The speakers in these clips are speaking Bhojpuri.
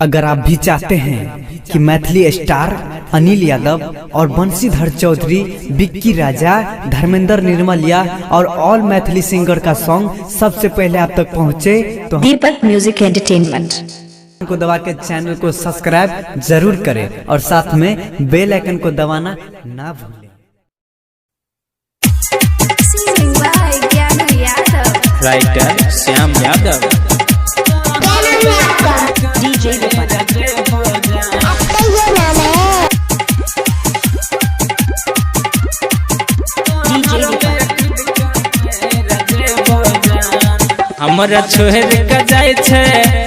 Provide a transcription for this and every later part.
अगर आप भी चाहते हैं कि मैथिली स्टार अनिल यादव और बंशीधर चौधरी, विक्की राजा, धर्मेंद्र निर्मलिया और ऑल मैथिली सिंगर का सॉन्ग सबसे पहले आप तक पहुंचे तो दीपक म्यूजिक एंटरटेनमेंट को दबा के चैनल को सब्सक्राइब जरूर करें और साथ में बेल आइकन को दबाना ना भूलें। राइटर श्याम यादव, डीजे हमरा छोहर का जाय छे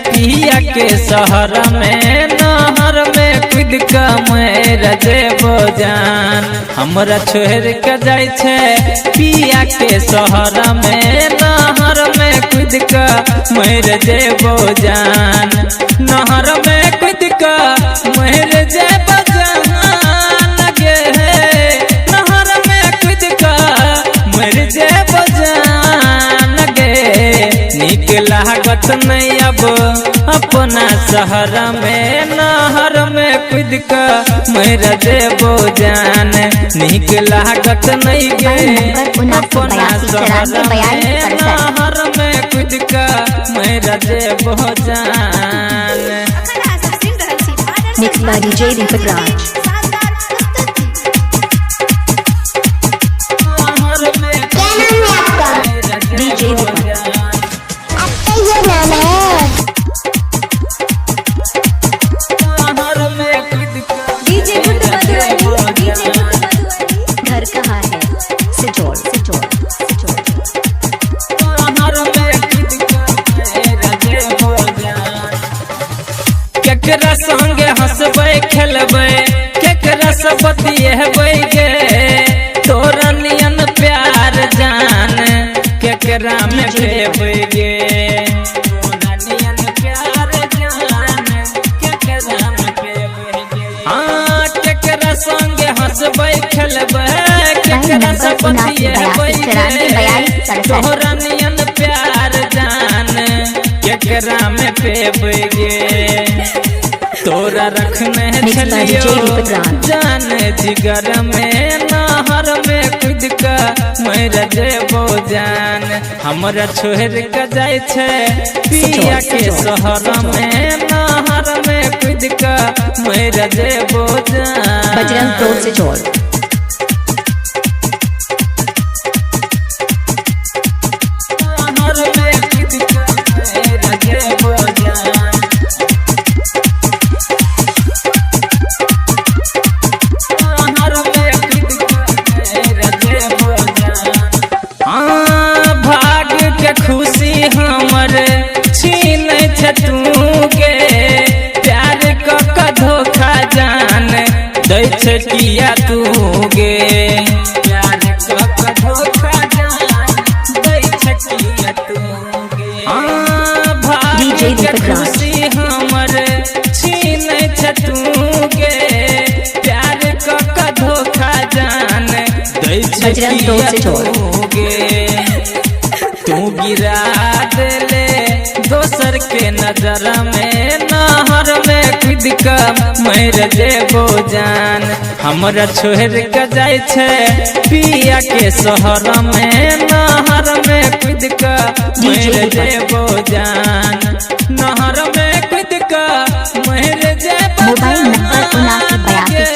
पिया के शहर में, नहर में कूद के मर जेबो जान। हमरा छोहर का जाय छे पिया के शहर में, नहर में कूद के मर जेबो जान। नहर में कूद के मर जेबो जान गे, नहर में कूद के मर जेबो जान गे। निक लागत नहीं अब अपना शहर में, नहर में कूद के मर जेबो जान। निक लागत नहीं गे अपना शहर में, नहर में कूद के मर जेबो जान। Mix by DJ Deepak Raj. DJ घर कहाँ है सिचोड़ सिचोड़ केकरा संगे हंसबै खेलबै, केकरा से बतियेबै गे। तोरा नियन प्यार जान केकरा में भेबै गे। तोरा नियन प्यार जान केकरा में भेबै गे। हाँ, केकरा संगे हंसबै खेलबै, केकरा से बतियेबै गे। तोरा नियन प्यार जान केकरा में पेबै गे। तोरा रखने छलियो जान जिगर में, नहर में कूद के मर जेबो जान। हमरा छोहर के जाय छे पिया के शहर में, नहर में कूद के मर जेबो जान। बजरंग प्रो सिचोड़ खुशी हमर छीन छे तू गे। प्यार क धोखा जान दै छे किया तू गे। प्यार क धोखा जान दै छे किया तू गे। हाँ, भाग्य के खुशी हमर छीन छे तू गे। प्यार क धोखा जान दै छे किया तू गे। तू गिरा देले दोसर के नजर में, नहर में कूद के मर जेबो जान। हमरा छोहर के जाय छे पिया के शहर में, नहर में कूद के मर जेबो जान। नहर में कूद के मर जेबो मोबाइल नंबर 79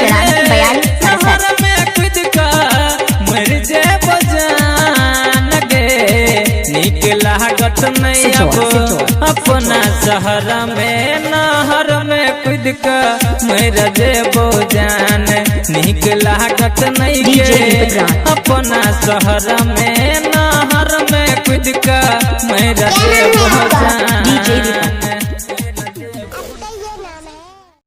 नहर में कूद के मर जेबो जान गे। निक लागत नहीं अब अपना शहर में, नहर में कूद के मर जेबो जान। निक लागत नहीं गे अपना शहर में, नहर में कूद के मर जेबो जान।